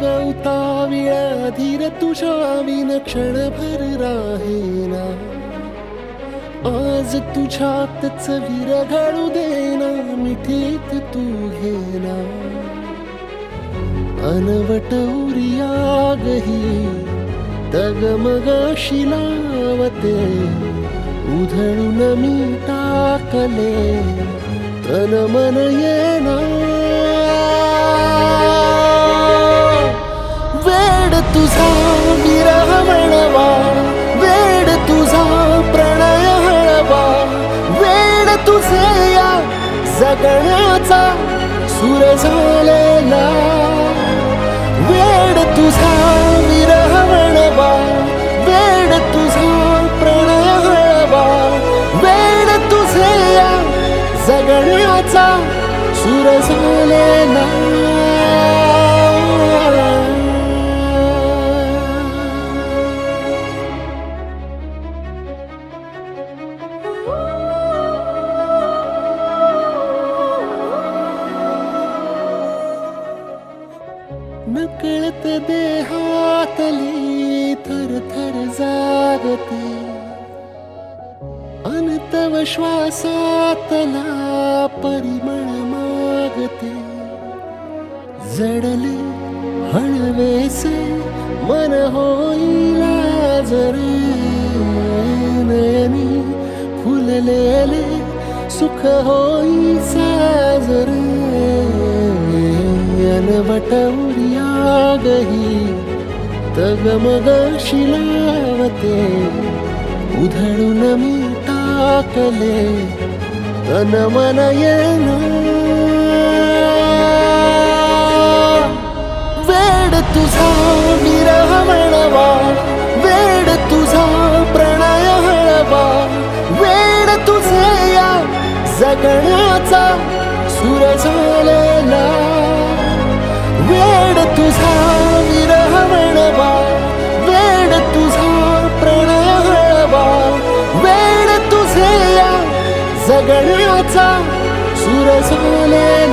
उताविळा धीर तुझ्या विन क्षणभर राहेना. आज तुझ्यातच विरघळू देना, मिठीत तू घेना. अनवट उरियागही तगमगाशी लावते, उधळून मी टाकले तन मन येना. वेड तुझा विरह म्हणवा, वेड तुझा प्रणय हळवा, वेड तुझे या जगण्याचा सूर झालेला. वेड तुझा विरह म्हणवा, वेड तुझा प्रणय हळवा, वेड तुझे या जगण्याचा सूर झालेला. नकळत देहातली थरथर जागते, अनतव श्वासातला परिमळ मागते. जडले हळवेसे मन होईल जरे, नयनी फुललेले सुख होई साजरे. अनवट उरियागही तगमगाशी लावते, उधळून मी टाकले तन मन येना. वेड तुझा विरह म्हणवा, वेड तुझा प्रणय हळवा, वेड तुझे या जगण्याचा सूर झालेला. वेड तुझा विरह म्हणवा, वेड तुझा प्रणय हळवा, वेड तुझे या जगण्याचा सूर झालेला.